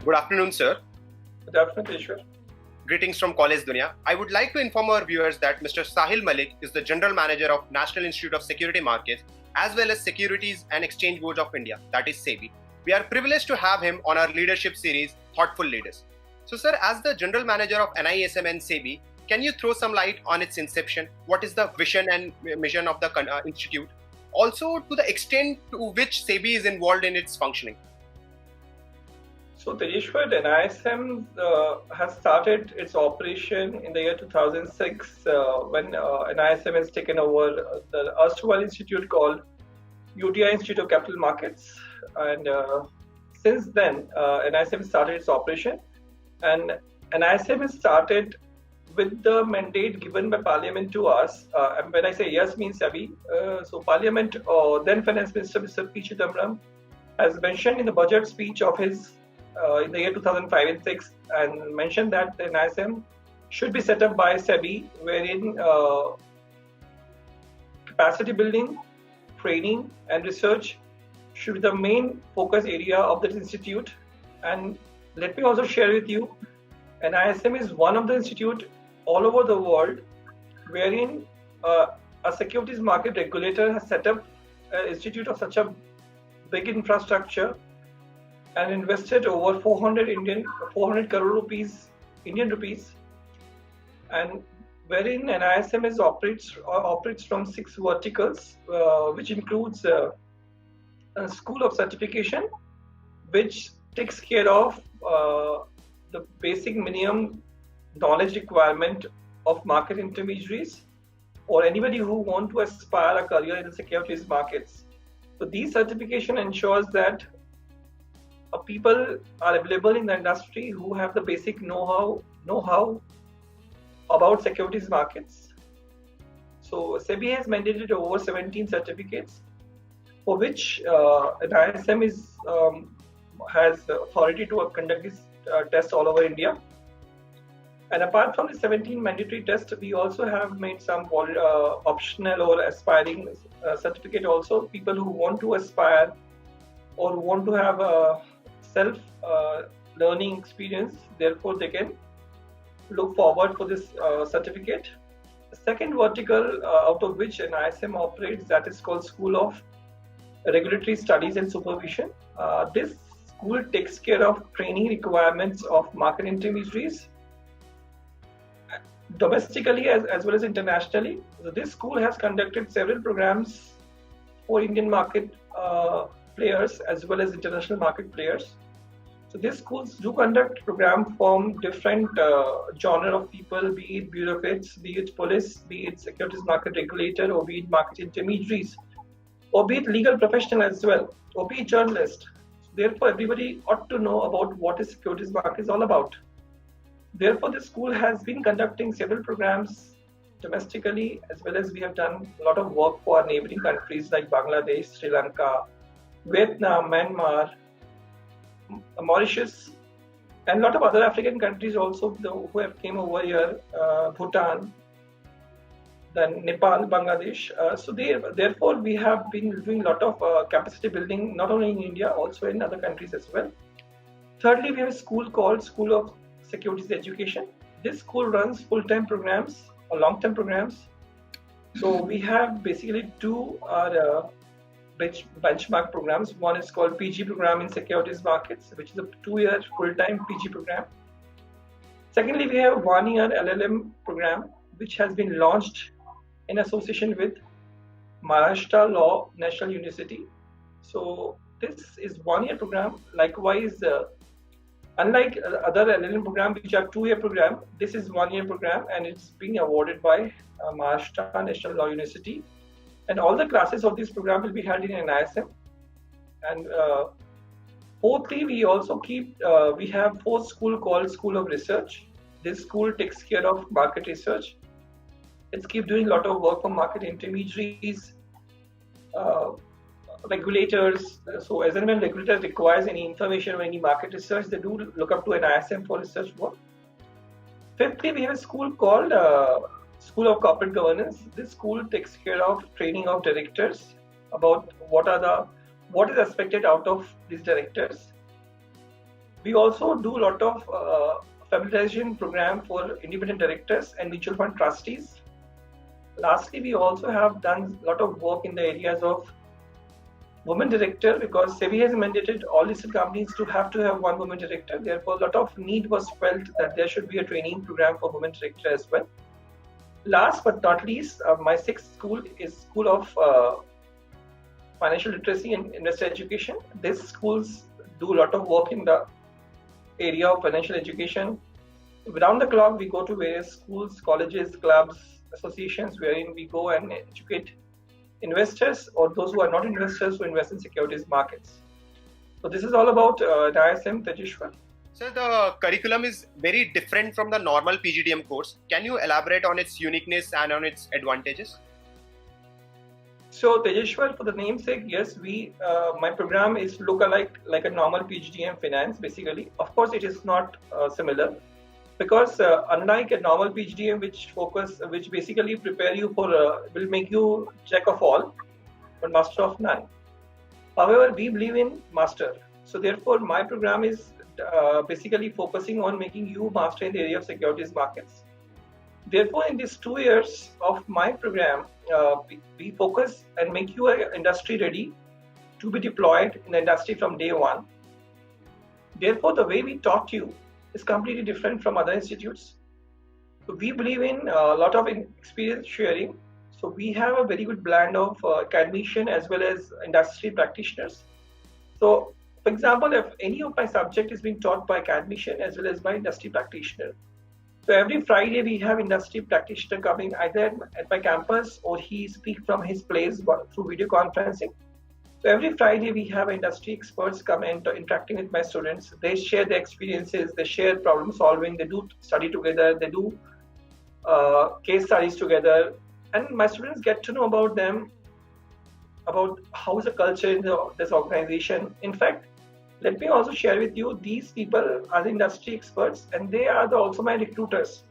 Good afternoon, sir. Good afternoon, Ishwar. Greetings from College Dunia. I would like to inform our viewers that Mr. Sahil Malik is the General Manager of National Institute of Security Markets as well as Securities and Exchange Board of India, that is SEBI. We are privileged to have him on our leadership series, Thoughtful Leaders. So, sir, as the General Manager of NISM and SEBI, can you throw some light on its inception? What is the vision and mission of the institute? Also, to the extent to which SEBI is involved in its functioning. So, Tejeshwar, NISM has started its operation in the year 2006 when NISM has taken over the erstwhile institute called UTI Institute of Capital Markets. And since then, NISM started its operation. And NISM has started with the mandate given by Parliament to us. And when I say yes, means SEBI. So, Parliament, then Finance Minister Mr. P. Chidambaram has mentioned in the budget speech of his in the year 2005 and 6 and mentioned that the NISM should be set up by SEBI, wherein capacity building, training and research should be the main focus area of this institute. And let me also share with you, NISM is one of the institutes all over the world wherein a securities market regulator has set up an institute of such a big infrastructure and invested over 400 crore rupees, Indian rupees, and wherein NISM operates from 6 verticals, which includes a school of certification, which takes care of the basic minimum knowledge requirement of market intermediaries or anybody who want to aspire a career in the securities markets. So these certification ensures that people are available in the industry who have the basic know-how about securities markets. So SEBI has mandated over 17 certificates for which NISM has authority to conduct this test all over India. And apart from the 17 mandatory tests, we also have made some optional or aspiring certificate also. People who want to aspire or want to have a self-learning experience, therefore they can look forward for this certificate. The second vertical out of which NISM operates, that is called School of Regulatory Studies and Supervision. This school takes care of training requirements of market intermediaries domestically as well as internationally. So this school has conducted several programs for Indian market players as well as international market players. So these schools do conduct programs from different genre of people, be it bureaucrats, be it police, be it securities market regulator, or be it market intermediaries, or be it legal professional as well, or be it journalist. So therefore, everybody ought to know about what is securities market is all about. Therefore, the school has been conducting several programs domestically, as well as we have done a lot of work for our neighboring countries like Bangladesh, Sri Lanka, Vietnam, Myanmar, Mauritius, and a lot of other African countries also who have came over here, Bhutan, then Nepal, Bangladesh. So therefore, we have been doing a lot of capacity building, not only in India, also in other countries as well. Thirdly, we have a school called School of Securities Education. This school runs full-time programs or long-term programs. So we have basically two benchmark programs. One is called PG program in securities markets, which is a 2-year full-time PG program. Secondly, we have 1-year LLM program, which has been launched in association with Maharashtra Law National University. So this is 1-year program. Likewise, unlike other LLM program, which are 2-year program, this is 1-year program, and it's being awarded by Maharashtra National Law University. And all the classes of this program will be held in NISM. And fourthly, we also we have 4th school called School of Research. This school takes care of market research. It's keep doing a lot of work for market intermediaries, regulators. So as and when regulator requires any information or any market research, they do look up to NISM for research work. Fifthly, we have a school called School of Corporate Governance. This school takes care of training of directors about what is expected out of these directors. We also do a lot of familiarization program for independent directors and mutual fund trustees. Lastly, we also have done a lot of work in the areas of women director, because SEBI has mandated all listed companies to have one woman director. Therefore, a lot of need was felt that there should be a training program for women director as well. Last but not least, my sixth school is School of Financial Literacy and Investor Education. These schools do a lot of work in the area of financial education. Round the clock, we go to various schools, colleges, clubs, associations, wherein we go and educate investors or those who are not investors who invest in securities markets. So this is all about NISM, Tejeshwar. So the curriculum is very different from the normal PGDM course. Can you elaborate on its uniqueness and on its advantages? So Tejeshwar, for the namesake, yes, my program is look-alike like a normal PGDM finance basically. Of course, it is not similar, because unlike a normal PGDM, which basically prepare you for will make you jack of all but master of none. However, we believe in master. So therefore, my program is basically focusing on making you master in the area of securities markets. Therefore, in these 2 years of my program, we focus and make you industry ready to be deployed in the industry from day one. Therefore, the way we taught you is completely different from other institutes. So we believe in a lot of experience sharing. So we have a very good blend of academician as well as industry practitioners. So for example, if any of my subject is being taught by academician as well as by industry practitioner. So every Friday we have industry practitioner coming either at my campus or he speaks from his place through video conferencing. So every Friday we have industry experts come and interacting with my students. They share their experiences, they share problem solving, they do study together, they do case studies together, and my students get to know about them, about how is the culture in this organization. In fact, let me also share with you, these people are the industry experts and they are also my recruiters.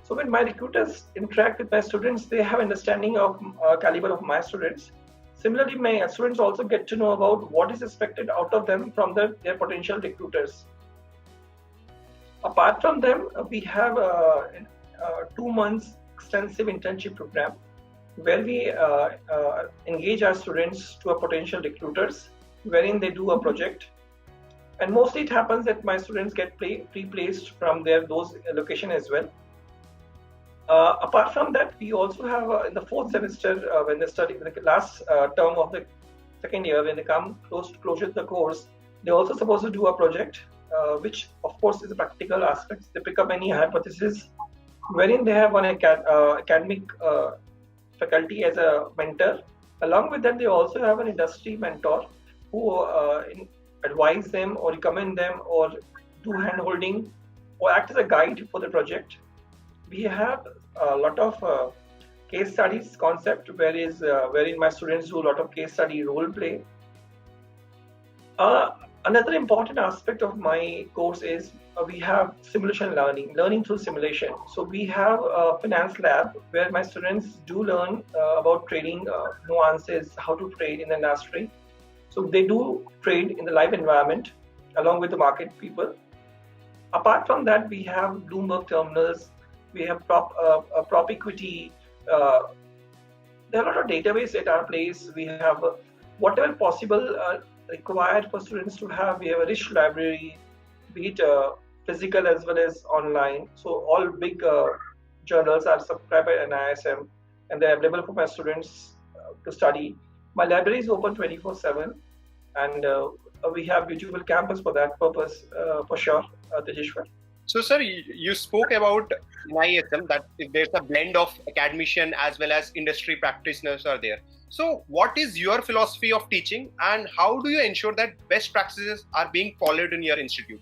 So when my recruiters interact with my students, they have understanding of caliber of my students. Similarly, my students also get to know about what is expected out of them from their potential recruiters. Apart from them, we have a 2 months extensive internship program where we engage our students to a potential recruiters, wherein they do a project. And mostly it happens that my students get pre-placed from those location as well. Apart from that, we also have in the 4th semester, when they study the last term of the 2nd year, when they come closure to the course, they're also supposed to do a project, which of course is a practical aspect. They pick up any hypothesis, wherein they have one academic faculty as a mentor. Along with that, they also have an industry mentor who advise them or recommend them or do hand-holding or act as a guide for the project. We have a lot of case studies concept, wherein my students do a lot of case study role play. Another important aspect of my course is we have simulation learning through simulation. So we have a finance lab where my students do learn about trading nuances, how to trade in the industry. So they do trade in the live environment along with the market people. Apart from that, we have Bloomberg terminals, we have prop equity. There are a lot of database at our place. We have whatever possible required for students to have. We have a rich library, be it physical as well as online. So all big journals are subscribed by NISM and they're available for my students to study. My library is open 24/7 and we have beautiful campus for that purpose for sure, Tejeshwar. So, sir, you spoke about NISM, that there's a blend of academician as well as industry practitioners are there. So, what is your philosophy of teaching and how do you ensure that best practices are being followed in your institute?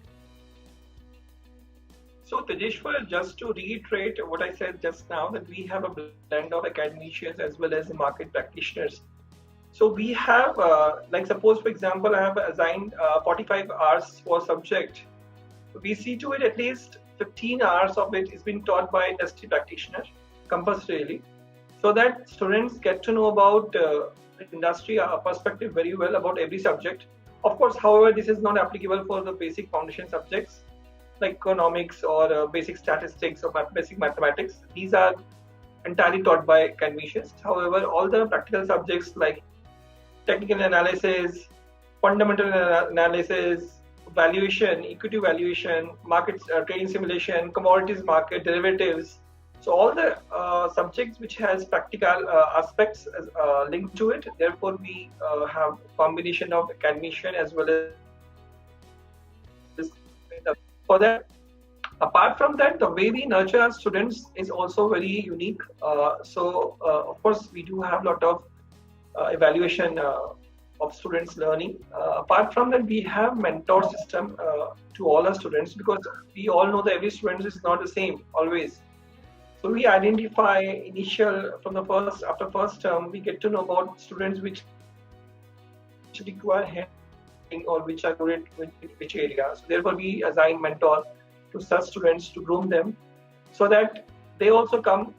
So, Tejeshwar, just to reiterate what I said just now, that we have a blend of academicians as well as market practitioners. So we have, like suppose for example, I have assigned 45 hours for a subject. We see to it at least 15 hours of it is being taught by industry practitioner compulsorily, so that students get to know about industry perspective very well about every subject. Of course, however, this is not applicable for the basic foundation subjects like economics or basic statistics or basic mathematics. These are entirely taught by academicians. However, all the practical subjects like technical analysis, fundamental analysis, valuation, equity valuation, market trading simulation, commodities market, derivatives. So all the subjects which has practical aspects linked to it. Therefore, we have combination of academician as well as for that. Apart from that, the way we nurture our students is also very unique. Of course, we do have a lot of evaluation of students learning. Apart from that, we have mentor system to all our students, because we all know that every student is not the same always. So we identify after first term, we get to know about students which require help or which are good in which area. So therefore, we assign mentor to such students to groom them, so that they also come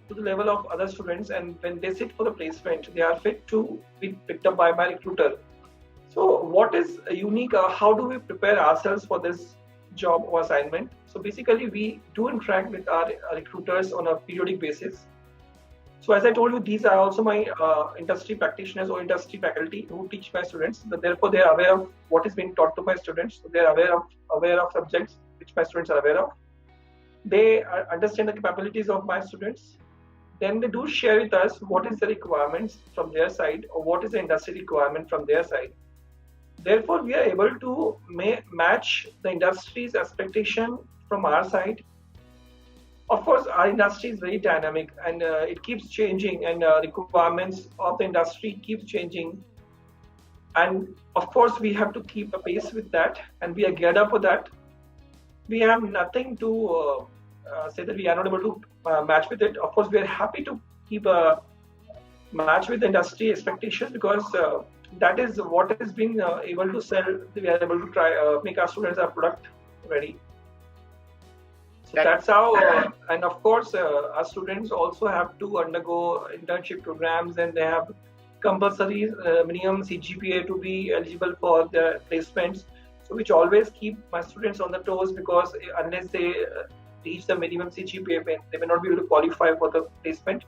to the level of other students, and when they sit for the placement, they are fit to be picked up by my recruiter. So what is unique? How do we prepare ourselves for this job or assignment? So basically, we do interact with our recruiters on a periodic basis. So as I told you, these are also my industry practitioners or industry faculty who teach my students. But therefore, they are aware of what is being taught to my students. So they are aware of subjects which my students are aware of. They understand the capabilities of my students. Then they do share with us what is the requirements from their side, or what is the industry requirement from their side. Therefore, we are able to match the industry's expectation from our side. Of course, our industry is very dynamic, and it keeps changing, and requirements of the industry keeps changing. And of course, we have to keep a pace with that, and we are geared up for that. We have nothing to say that we are not able to match with it. Of course, we are happy to keep a match with the industry expectations, because that is what has been able to sell. We are able to try make our students our product ready. So that's how, and of course, our students also have to undergo internship programs, and they have compulsory minimum CGPA to be eligible for the placements. So which always keep my students on the toes, because unless they reach the minimum CGPA, they may not be able to qualify for the placement.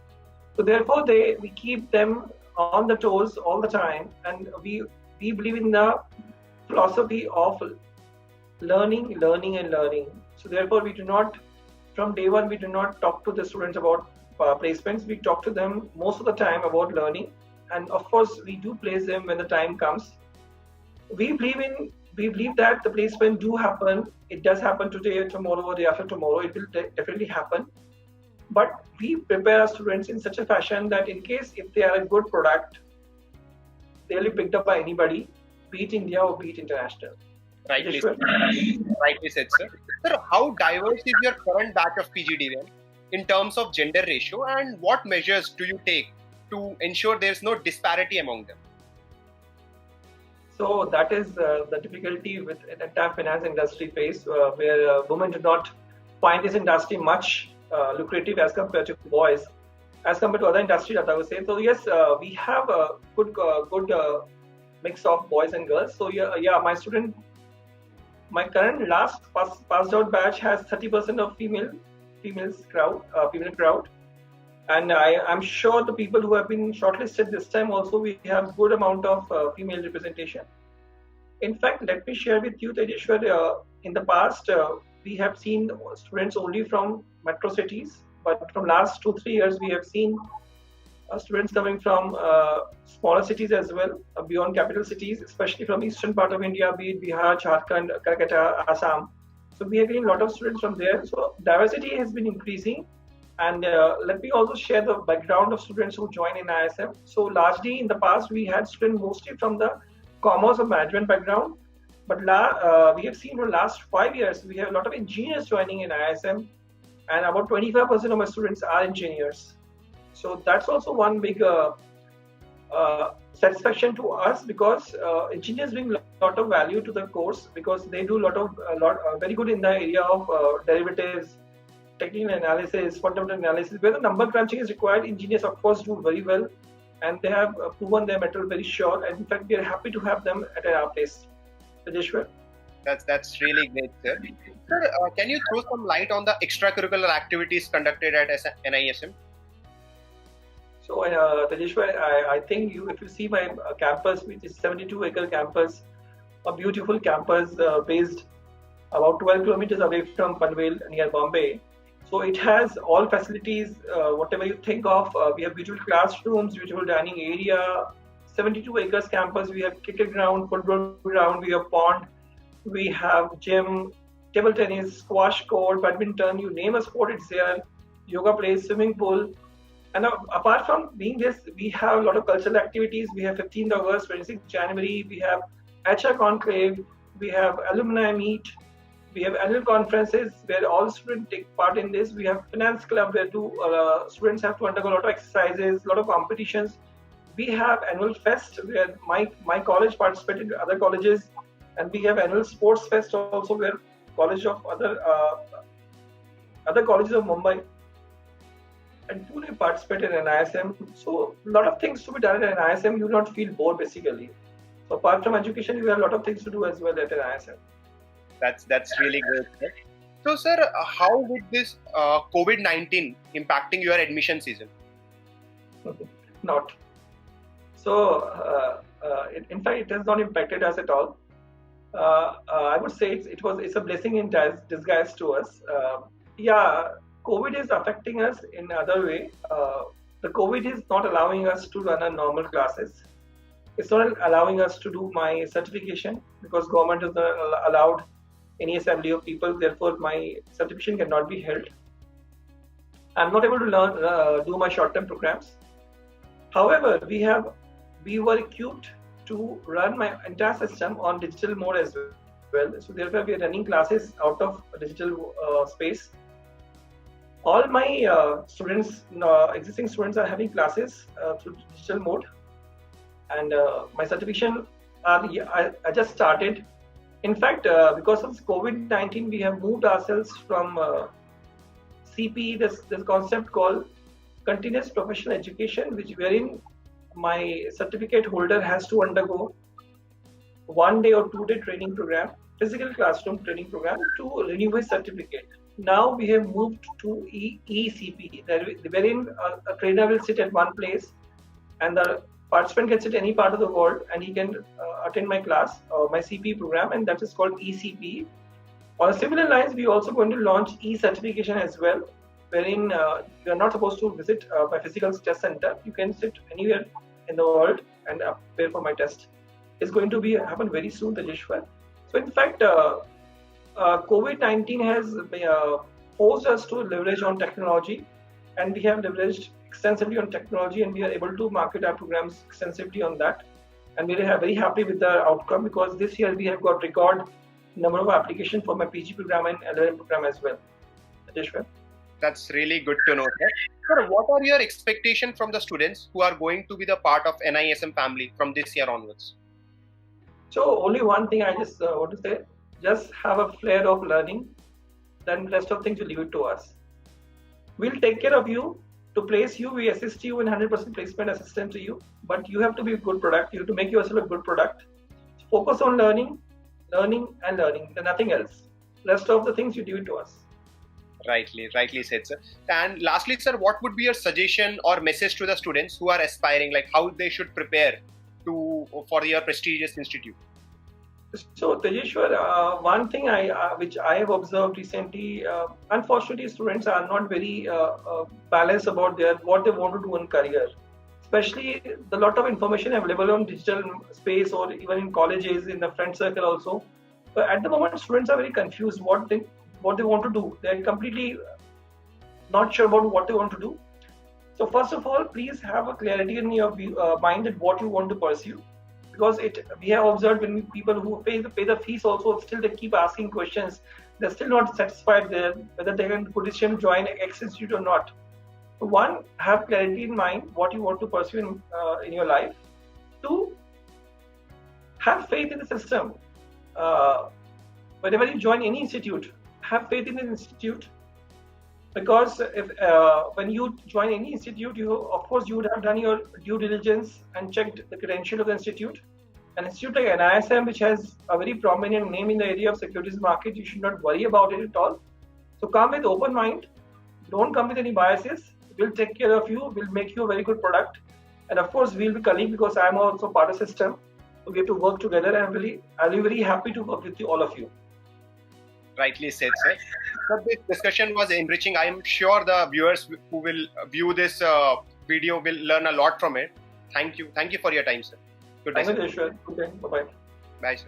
So therefore, we keep them on the toes all the time, and we believe in the philosophy of learning. So therefore, we do not, from day one, we do not talk to the students about placements. We talk to them most of the time about learning, and of course, we do place them when the time comes. We believe that the placement do happen. It does happen today, tomorrow, or day after tomorrow. It will definitely happen. But we prepare our students in such a fashion that in case if they are a good product, they'll be picked up by anybody, be it India or be it international. Rightly said, sir. Sir, how diverse is your current batch of PGDM in terms of gender ratio, and what measures do you take to ensure there is no disparity among them? So that is the difficulty with an entire finance industry face, where women do not find this industry much lucrative as compared to boys, as compared to other industries, that I would say. So yes, we have a good mix of boys and girls. So my current last passed out batch has 30% of female crowd, and I'm sure the people who have been shortlisted this time also, we have good amount of female representation. In fact, let me share with you, Tejeshwar, in the past we have seen students only from metro cities, but from last 2-3 years we have seen students coming from smaller cities as well, beyond capital cities, especially from eastern part of India, be it Bihar, Jharkhand, Calcutta, Assam. So we are getting a lot of students from there. So diversity has been increasing. And let me also share the background of students who join in ISM. So largely in the past, we had students mostly from the commerce or management background. But we have seen in the last 5 years, we have a lot of engineers joining in ISM. And about 25% of my students are engineers. So that's also one big satisfaction to us, because engineers bring a lot of value to the course, because they do very good in the area of derivatives, technical analysis, fundamental analysis, where the number crunching is required. Engineers, of course, do very well. and they have proven their mettle very sure. And in fact, we are happy to have them at our place. Rajeshwar. That's really great, sir. Sir, can you throw some light on the extracurricular activities conducted at NISM? So, Rajeshwar, I think if you see my campus, which is 72-acre campus, a beautiful campus based about 12 kilometers away from Panvel near Bombay. So it has all facilities, whatever you think of. We have beautiful classrooms, beautiful dining area, 72 acres campus. We have cricket ground, football ground, we have pond, we have gym, table tennis, squash court, badminton, you name a sport, it's there, yoga place, swimming pool. And apart from being this, we have a lot of cultural activities. We have 15th August, 26th January, we have HR conclave, we have alumni meet, we have annual conferences where all students take part in this. We have finance club where students have to undergo a lot of exercises, a lot of competitions. We have annual fest where my college participated with other colleges, and we have annual sports fest also where college of other colleges of Mumbai and Pune participated in NISM. So a lot of things to be done at NISM. You will not feel bored basically. So apart from education, you have a lot of things to do as well at NISM. That's really great, sir. So, sir, how would this COVID-19 impacting your admission season? Not. So, in fact, it has not impacted us at all. I would say it's a blessing in disguise to us. Yeah, COVID is affecting us in another way. The COVID is not allowing us to run our normal classes. It's not allowing us to do my certification because government has not allowed any assembly of people. Therefore, my certification cannot be held. I'm not able to do my short-term programs. However, we were equipped to run my entire system on digital mode as well. So therefore, we are running classes out of digital space. All my students, existing students, are having classes through digital mode, and my certification I just started. In fact, because of COVID-19, we have moved ourselves from CP, this concept called continuous professional education, wherein my certificate holder has to undergo 1 day or 2 day training program, physical classroom training program to renew his certificate. Now we have moved to ECP, wherein a trainer will sit at one place and the participant can sit any part of the world and he can attend my class or my CP program, and that is called ECP. On a similar lines, we are also going to launch e-certification as well, wherein you are not supposed to visit my physical test center. You can sit anywhere in the world and prepare for my test. It's going to happen very soon, Rajeshwar. So in fact, COVID-19 has forced us to leverage on technology, and we have leveraged extensively on technology, and we are able to market our programs extensively on that. And we are very happy with the outcome because this year we have got record number of applications for my PG program and LLM program as well. Rajeshwar. That's really good to know, sir. Sir, what are your expectations from the students who are going to be the part of NISM family from this year onwards? So only one thing I just want to say, just have a flair of learning, then the rest of things will leave it to us. We'll take care of you. To place you, we assist you in 100% placement assistance to you, but you have to be a good product. You have to make yourself a good product. Focus on learning, and nothing else. Rest of the things you leave it to us. Rightly said, sir. And lastly, sir, what would be your suggestion or message to the students who are aspiring, like how they should prepare for your prestigious institute? So, Tejeshwar, one thing which I have observed recently, unfortunately, students are not very balanced about what they want to do in career. Especially, the lot of information available on digital space or even in colleges, in the friend circle also. But at the moment, students are very confused what they want to do. They are completely not sure about what they want to do. So, first of all, please have a clarity in your mind that what you want to pursue. Because we have observed when people who pay the fees also, still they keep asking questions. They're still not satisfied there whether they can position to join X institute or not. So one, have clarity in mind what you want to pursue in your life. Two, have faith in the system. Whenever you join any institute, have faith in the institute. Because if when you join any institute, you of course you would have done your due diligence and checked the credential of the institute. An institute like NISM, which has a very prominent name in the area of securities market, you should not worry about it at all. So come with open mind. Don't come with any biases. We'll take care of you. We'll make you a very good product. And of course, we'll be colleagues because I'm also part of the system. So we have to work together, and I'll be very happy to work with you, all of you. Rightly said, sir. So this discussion was enriching. I am sure the viewers who will view this video will learn a lot from it. Thank you. Thank you for your time, sir. Good day, Thank sir. you, Joshua. Good day. Bye-bye. Bye, sir.